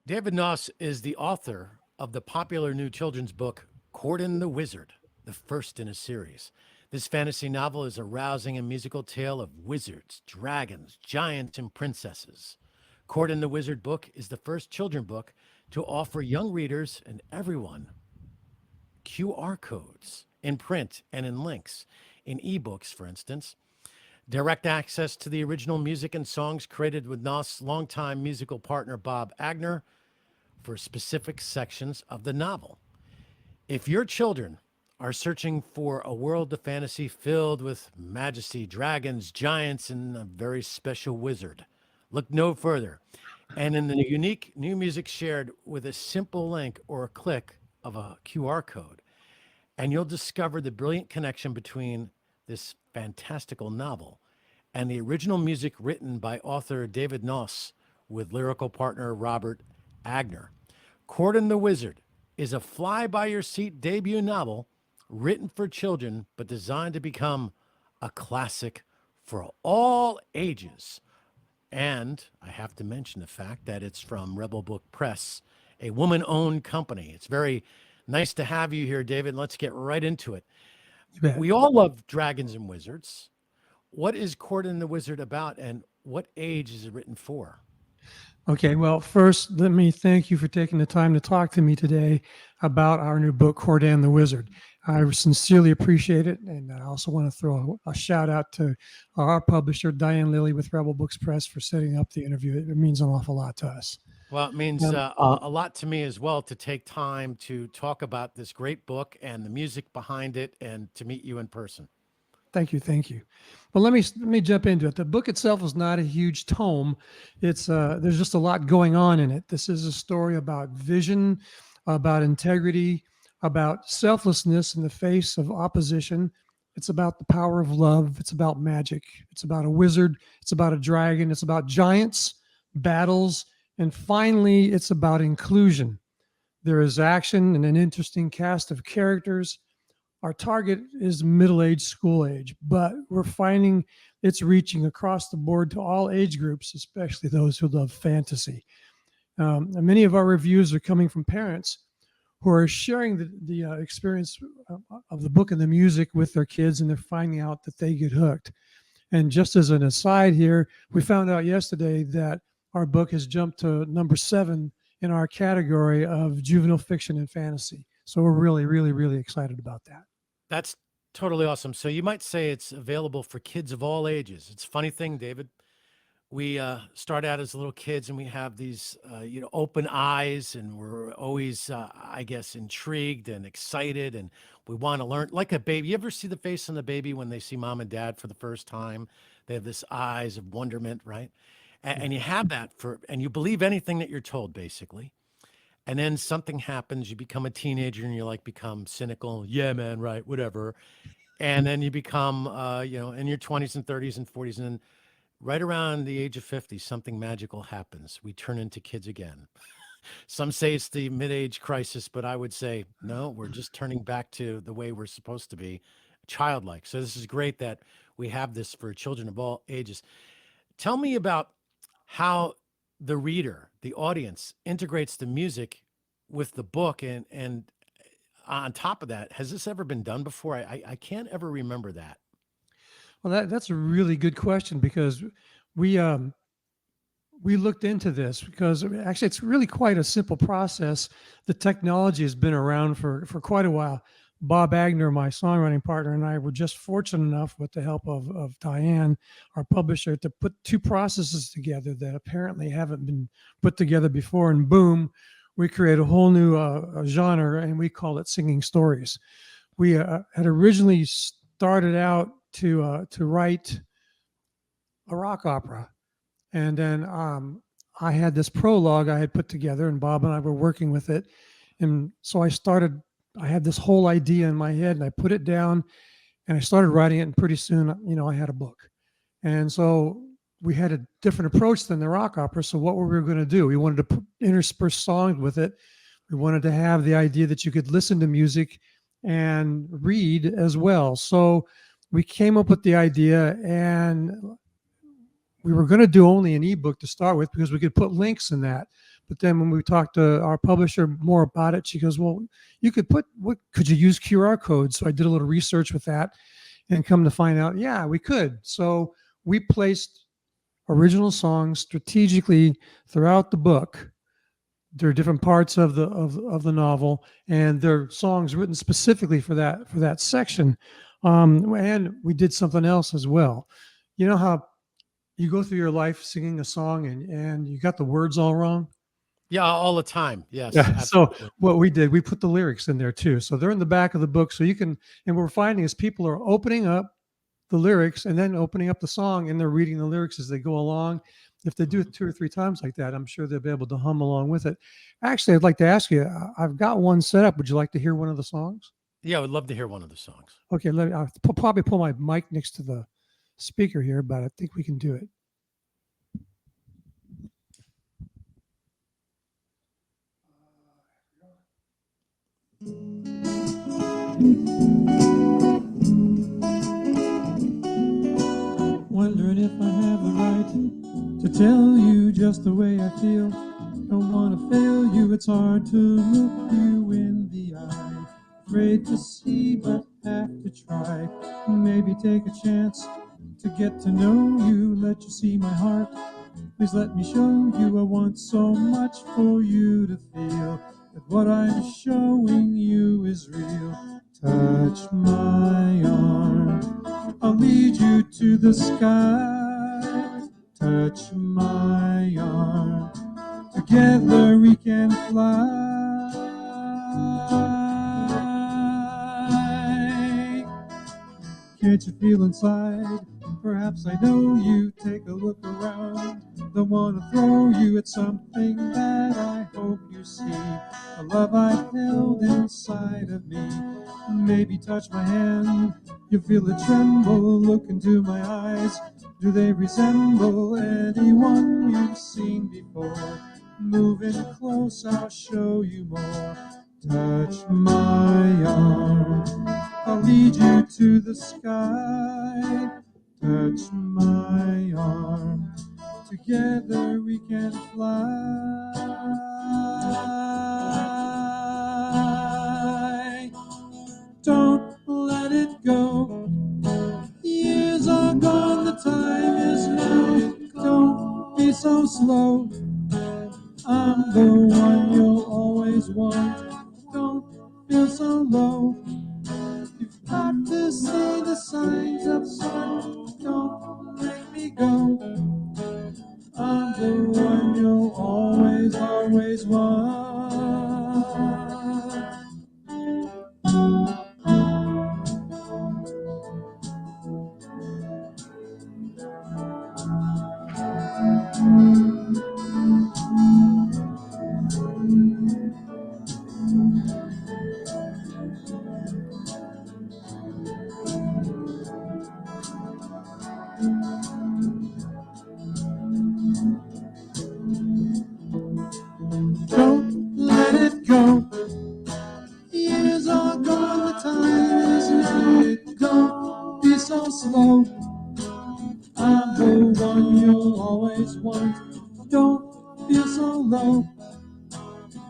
David Nos is the author of the popular new children's book, Kordan the Wizard, the first in a series. This fantasy novel is a rousing and musical tale of wizards, dragons, giants, and princesses. Kordan the Wizard book is the first children book to offer young readers and everyone QR codes in print and in links, in ebooks, for instance. Direct access to the original music and songs created with Nos' longtime musical partner Bob Agner for specific sections of the novel. If your children are searching for a world of fantasy filled with majesty, dragons, giants, and a very special wizard, look no further. And in the unique new music shared with a simple link or a click of a QR code, and you'll discover the brilliant connection between this fantastical novel and the original music written by author David Nos with lyrical partner Robert Agner. Kordan the Wizard is a fly by your seat debut novel written for children but designed to become a classic for all ages. And I have to mention the fact that it's from Rebel Book Press, a woman owned company. It's very nice to have you here, David. Let's get right into it. You bet. We all love dragons and wizards. What is Kordan the Wizard about, and what age is it written for? Okay, well, first, let me thank you for taking the time to talk to me today about our new book, Kordan the Wizard. I sincerely appreciate it, and I also want to throw a shout out to our publisher, Diane Lilly with Rebel Books Press, for setting up the interview. It means an awful lot to us. Well, it means Um, a lot to me as well to take time to talk about this great book and the music behind it and to meet you in person. Thank you, thank you. Well, let me jump into it. The book itself is not a huge tome. It's there's just a lot going on in it. This is a story about vision, about integrity, about selflessness in the face of opposition. It's about the power of love. It's about magic. It's about a wizard. It's about a dragon. It's about giants, battles, and finally, it's about inclusion. There is action and an interesting cast of characters. Our target is middle age, school age, but we're finding it's reaching across the board to all age groups, especially those who love fantasy. And many of our reviews are coming from parents who are sharing the experience of the book and the music with their kids, and they're finding out that they get hooked. And just as an aside here, we found out yesterday that our book has jumped to number 7 in our category of juvenile fiction and fantasy. So we're really, really, really excited about that. That's totally awesome. So you might say it's available for kids of all ages. It's a funny thing, David. We start out as little kids and we have these, open eyes, and we're always, I guess, intrigued and excited, and we want to learn like a baby. You ever see the face on the baby when they see mom and dad for the first time? They have this eyes of wonderment, right? And you have that and you believe anything that you're told, basically. And then something happens, you become a teenager and you like become cynical. Yeah, man, right, whatever. And then you become, in your 20s and 30s and 40s. And then right around the age of 50, something magical happens. We turn into kids again. Some say it's the mid-age crisis, but I would say, no, we're just turning back to the way we're supposed to be, childlike. So this is great that we have this for children of all ages. Tell me about how the reader, the audience, integrates the music with the book, and on top of that, has this ever been done before? I can't ever remember that. Well, that's a really good question because we we looked into this because actually it's really quite a simple process. The technology has been around for quite a while. Bob Agner, my songwriting partner, and I were just fortunate enough, with the help of Diane, our publisher, to put two processes together that apparently haven't been put together before. And boom, we create a whole new genre, and we call it singing stories. We had originally started out to write a rock opera, and then I had this prologue I had put together, and Bob and I were working with it. And so I had this whole idea in my head, and I put it down and I started writing it. And pretty soon, I had a book. And so we had a different approach than the rock opera. So what were we going to do? We wanted to intersperse songs with it. We wanted to have the idea that you could listen to music and read as well. So we came up with the idea, and we were going to do only an ebook to start with because we could put links in that. But then when we talked to our publisher more about it, she goes, well, you could could you use QR codes? So I did a little research with that and come to find out, yeah, we could. So we placed original songs strategically throughout the book. There are different parts of the novel, and they're songs written specifically for that section. And we did something else as well. You know how you go through your life singing a song and you got the words all wrong? Yeah, all the time. Yes, Yeah. So absolutely. what we did, we put the lyrics in there too. So they're in the back of the book. So you can, and what we're finding is people are opening up the lyrics and then opening up the song and they're reading the lyrics as they go along. If they do it 2 or 3 times like that, I'm sure they'll be able to hum along with it. Actually, I'd like to ask you, I've got one set up. Would you like to hear one of the songs? Yeah, I would love to hear one of the songs. Okay, I'll probably pull my mic next to the speaker here, but I think we can do it. Wondering if I have the right to tell you just the way I feel. Don't want to fail you, it's hard to look you in the eye. Afraid to see, but have to try. Maybe take a chance to get to know you. Let you see my heart. Please let me show you. I want so much for you to feel that what I'm showing you is real. Touch my arm, I'll lead you to the sky. Touch my arm, together we can fly. Can't you feel inside? Perhaps I know you. Take a look around. Don't want to throw you at something that I hope you see. The love I've held inside of me. Maybe touch my hand. You feel it tremble. Look into my eyes. Do they resemble anyone you've seen before? Moving close, I'll show you more. Touch my arm, I'll lead you to the sky. Touch my arm, together we can fly. Don't let it go. Years are gone, the time is now. Don't be so slow. I'm the one you'll always want. Don't feel so low. You've got to see the signs of sun. Don't make me go. I'm the one you'll always, always want. Don't let it go. Years are gone, the time is now. Don't be so slow. I'm the one you'll always want. Don't feel so low.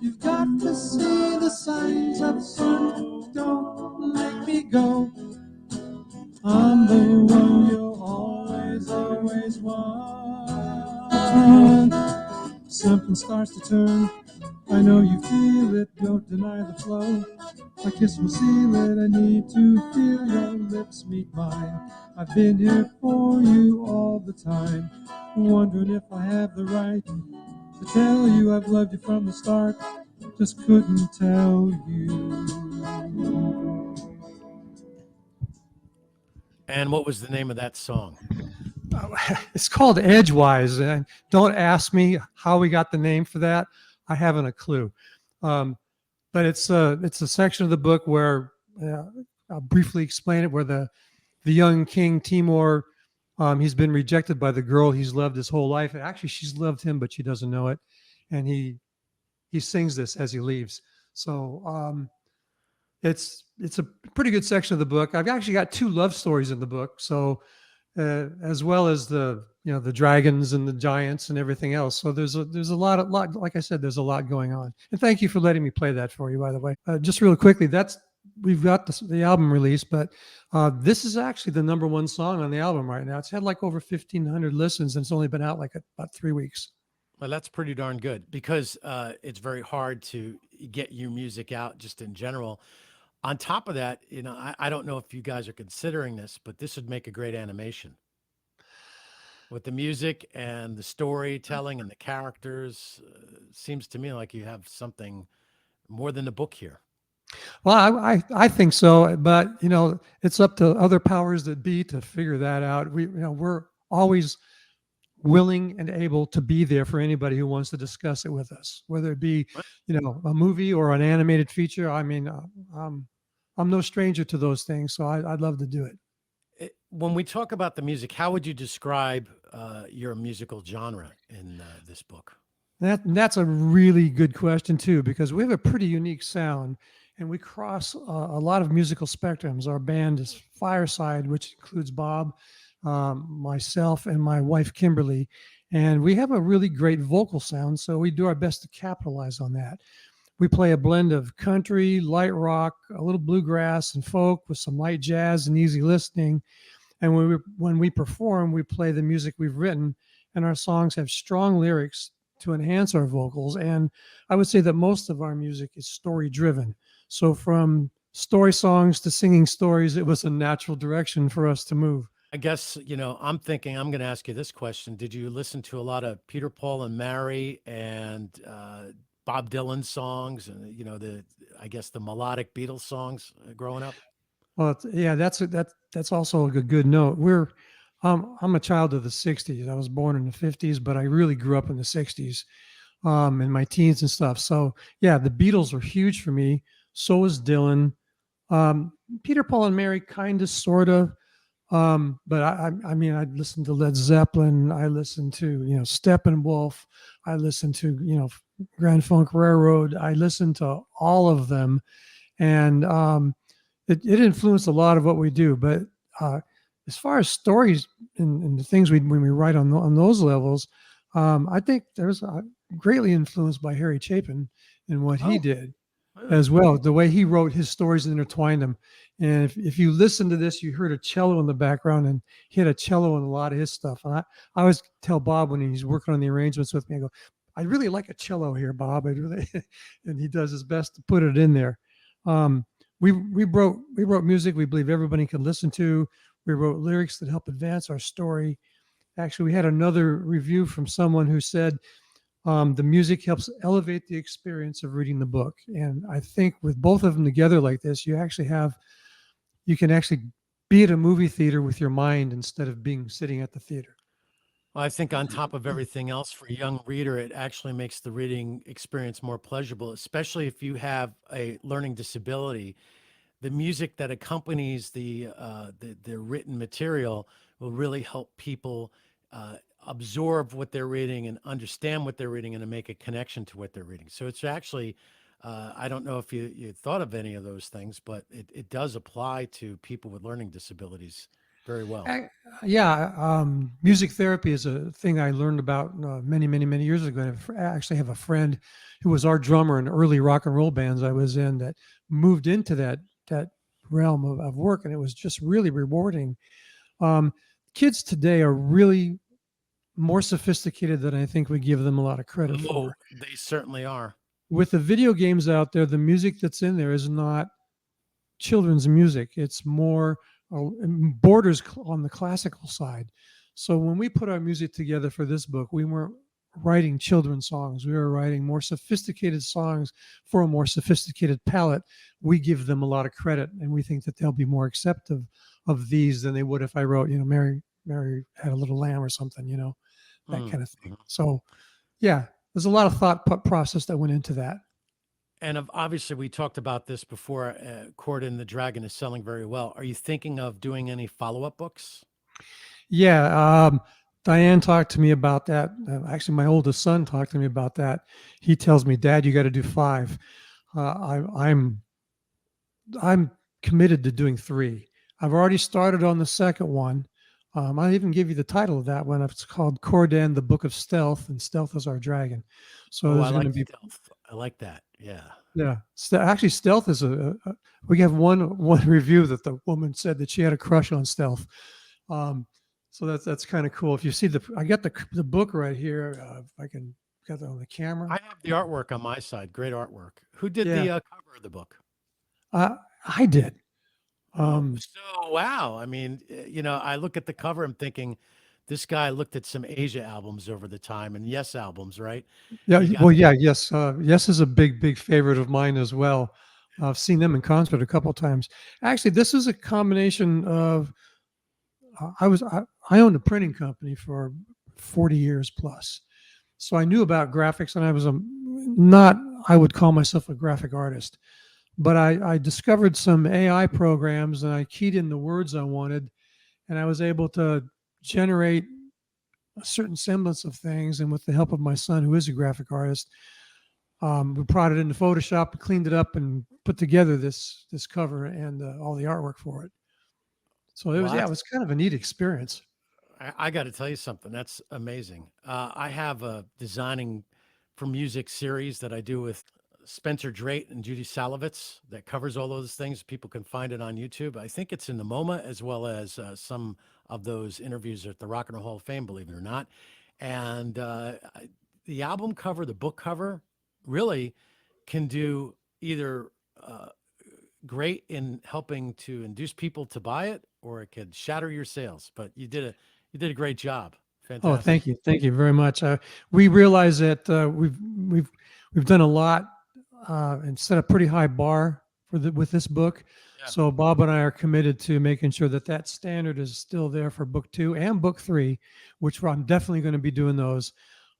You've got to see the signs of sun. Don't make me go. I'm the one you'll always, always want. Something starts to turn. I know you feel it. Don't deny the flow. My kiss will seal it. I need to feel your lips meet mine. I've been here for you all the time. Wondering if I have the right to tell you I've loved you from the start. Just couldn't tell you. And what was the name of that song? It's called Edgewise, and don't ask me how we got the name for that. I haven't a clue. But it's a section of the book where I'll briefly explain it. Where the young king Timur, he's been rejected by the girl he's loved his whole life. Actually, she's loved him, but she doesn't know it. And he sings this as he leaves. So it's a pretty good section of the book. I've actually got 2 love stories in the book. So as well as the dragons and the giants and everything else. So there's a lot like I said, there's a lot going on. And thank you for letting me play that for you, by the way. Just real quickly, we've got the album release, but this is actually the number one song on the album right now. It's had like over 1,500 listens, and it's only been out like about 3 weeks. Well, that's pretty darn good because it's very hard to get your music out just in general. On top of that, I don't know if you guys are considering this, but this would make a great animation with the music and the storytelling and the characters. Seems to me like you have something more than the book here. Well, I think so, but it's up to other powers that be to figure that out. We're always willing and able to be there for anybody who wants to discuss it with us, whether it be a movie or an animated feature. I mean, I'm no stranger to those things, so I'd love to do it. When we talk about the music, how would you describe your musical genre in this book? That's a really good question too, because we have a pretty unique sound, and we cross a lot of musical spectrums. Our band is Fireside, which includes Bob, myself, and my wife Kimberly, and we have a really great vocal sound. So we do our best to capitalize on that. We play a blend of country, light rock, a little bluegrass, and folk with some light jazz and easy listening. And when we perform, we play the music we've written, and our songs have strong lyrics to enhance our vocals. And I would say that most of our music is story driven. So from story songs to singing stories, it was a natural direction for us to move. I guess, I'm thinking I'm going to ask you this question. Did you listen to a lot of Peter, Paul, and Mary and Bob Dylan songs and, I guess the melodic Beatles songs growing up? Well, yeah, that's also a good note. I'm a child of the '60s. I was born in the '50s, but I really grew up in the '60s, in my teens and stuff. So yeah, the Beatles were huge for me. So was Dylan. Peter, Paul, and Mary, kind of, sort of. But I mean, I listened to Led Zeppelin. I listened to Steppenwolf. I listened to Grand Funk Railroad. I listened to all of them, and it influenced a lot of what we do. But as far as stories and the things when we write on those levels, I think there's greatly influenced by Harry Chapin and what he Oh, did really? as well. The way he wrote his stories and intertwined them. And if you listen to this, you heard a cello in the background, and he had a cello in a lot of his stuff. And I always tell Bob when he's working on the arrangements with me, I go, I really like a cello here, Bob. I really, and he does his best to put it in there. Um, we wrote music we believe everybody can listen to. We wrote lyrics that help advance our story. Actually, we had another review from someone who said the music helps elevate the experience of reading the book. And I think with both of them together like this, you can actually be at a movie theater with your mind instead of being sitting at the theater. Well, I think on top of everything else, for a young reader, it actually makes the reading experience more pleasurable, especially if you have a learning disability. The music that accompanies the written material will really help people absorb what they're reading and understand what they're reading and to make a connection to what they're reading. So it's actually, I don't know if you thought of any of those things, but it does apply to people with learning disabilities very well. I, yeah, music therapy is a thing I learned about many years ago. I actually have a friend who was our drummer in early rock and roll bands I was in that moved into that realm of work, and it was just really rewarding. Um, Kids today are really more sophisticated than I think we give them a lot of credit Oh, for. they certainly are. With the video games out there, the music that's in there is not children's music. It's more borders on the classical side. So when we put our music together for this book, we weren't writing children's songs. We were writing more sophisticated songs for a more sophisticated palette. We give them a lot of credit, and we think that they'll be more accepting of these than they would if I wrote, Mary had a little lamb or something, that Mm. kind of thing. So yeah, there's a lot of thought process that went into that. And obviously, we talked about this before. Kordan the Dragon is selling very well. Are you thinking of doing any follow-up books? Yeah, Diane talked to me about that. Actually, my oldest son talked to me about that. He tells me, "Dad, you got to do five." I'm committed to doing three. I've already started on the second one. I'll even give you the title of that one. It's called Kordan, the Book of Stealth, and Stealth is our dragon. So Oh, I there's going to like be, stealth. I like that. Yeah. yeah. Actually, Stealth is we have one review that the woman said that she had a crush on Stealth. Um, so that's kind of cool. If you see I got the book right here. If I can get that on the camera. I have the artwork on my side. Great artwork. Who did Yeah, the cover of the book? I did. Oh, Um, so wow. I mean, I look at the cover, I'm thinking this guy looked at some Asia albums over the time and Yes albums, right? Yeah, He got well, yeah, yes, yes is a big favorite of mine as well. I've seen them in concert a couple times. Actually, this is a combination of I owned a printing company for 40 years plus, so I knew about graphics, and I was not I would call myself a graphic artist, but I discovered some AI programs, and I keyed in the words I wanted, and I was able to generate a certain semblance of things. And with the help of my son, who is a graphic artist, we brought it into Photoshop, cleaned it up, and put together this cover and all the artwork for it. So well, it was kind of a neat experience. I got to tell you something. That's amazing. I have a designing for music series that I do with Spencer Drake and Judy Salovitz that covers all those things. People can find it on YouTube. I think it's in the MoMA as well as some of those interviews at the Rock and Roll Hall of Fame, believe it or not. And the album cover, the book cover, really can do either great in helping to induce people to buy it, or it could shatter your sales. But you did a great job. Oh, Fantastic. thank you very much. We realize that we've done a lot and set a pretty high bar with this book. Yeah. So Bob and I are committed to making sure that that standard is still there for book 2 and book 3, which I'm definitely going to be doing those.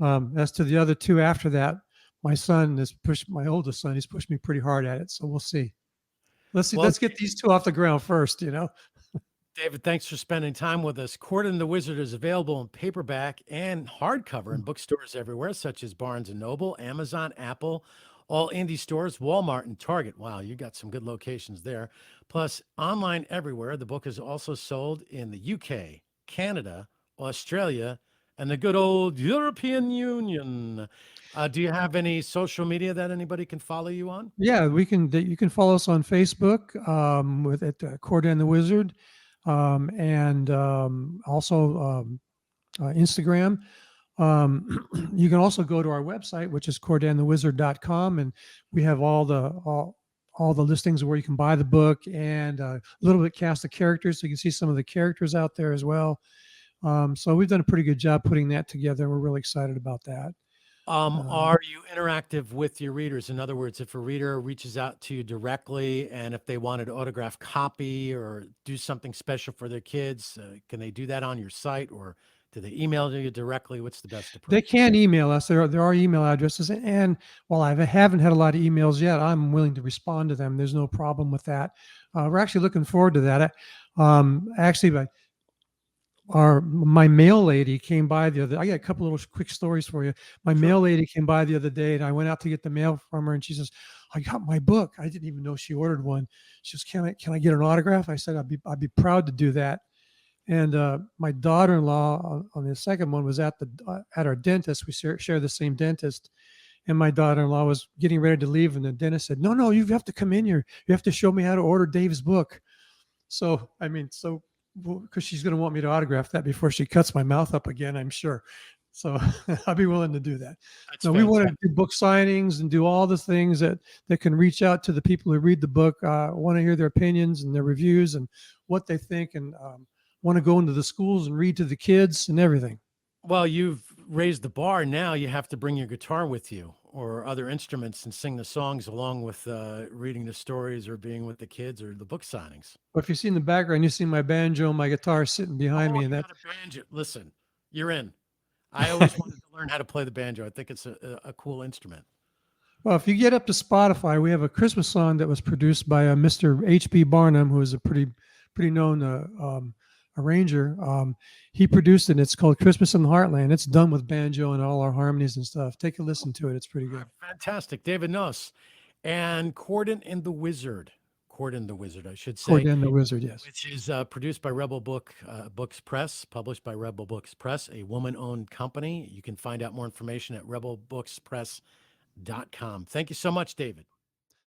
As to the other two after that, my oldest son, he's pushed me pretty hard at it. So we'll see. Let's see. Well, Let's get these two off the ground first. David, thanks for spending time with us. Kordan the Wizard is available in paperback and hardcover in bookstores everywhere, such as Barnes and Noble, Amazon, Apple, all indie stores, Walmart, and Target. Wow, you got some good locations there. Plus, online everywhere. The book is also sold in the UK, Canada, Australia, and the good old European Union. Do you have any social media that anybody can follow you on? Yeah, we can. You can follow us on Facebook with at Kordan the Wizard, and also Instagram. You can also go to our website, which is kordanthewizard.com, and we have all the listings where you can buy the book and a little bit cast of characters, so you can see some of the characters out there as well. So we've done a pretty good job putting that together. We're really excited about that. Are you interactive with your readers? In other words, if a reader reaches out to you directly and if they wanted an autographed copy or do something special for their kids, can they do that on your site, or do they email you directly? What's the best They approach? can email us. There are email addresses, and while I haven't had a lot of emails yet, I'm willing to respond to them. There's no problem with that. We're actually looking forward to that. Actually, my mail lady came by the other. I got a couple little quick stories for you. My Sure. mail lady came by the other day, and I went out to get the mail from her, and she says, "I got my book." I didn't even know she ordered one. She says, "Can I get an autograph?" I said, "I'd be proud to do that." And my daughter-in-law on the second one was at our dentist. We share the same dentist, and my daughter-in-law was getting ready to leave, and the dentist said, "No, you have to come in here. You have to show me how to order Dave's book." So I mean, because she's going to want me to autograph that before she cuts my mouth up again, I'm sure. So I'll be willing to do that. That's No, we want fantastic. to do book signings and do all the things that can reach out to the people who read the book. Want to hear their opinions and their reviews and what they think, and want to go into the schools and read to the kids and everything. Well, you've raised the bar. Now you have to bring your guitar with you or other instruments and sing the songs along with reading the stories or being with the kids or the book signings. But if you see in the background, you see my banjo and my guitar sitting behind Oh, me, and you that got a banjo. Listen, you're in. I always wanted to learn how to play the banjo. I think it's a cool instrument. Well, if you get up to Spotify, we have a Christmas song that was produced by Mr. H.B. Barnum, who is a pretty known arranger. He produced it. And it's called Christmas in the Heartland. It's done with banjo and all our harmonies and stuff. Take a listen to it. It's pretty good. Fantastic. David Nos and Kordan and the Wizard. Kordan the Wizard, I should say, Kordan the Wizard, yes. which is produced by Rebel Books Press, published by Rebel Books Press, a woman-owned company. You can find out more information at rebelbookspress.com. Thank you so much, David.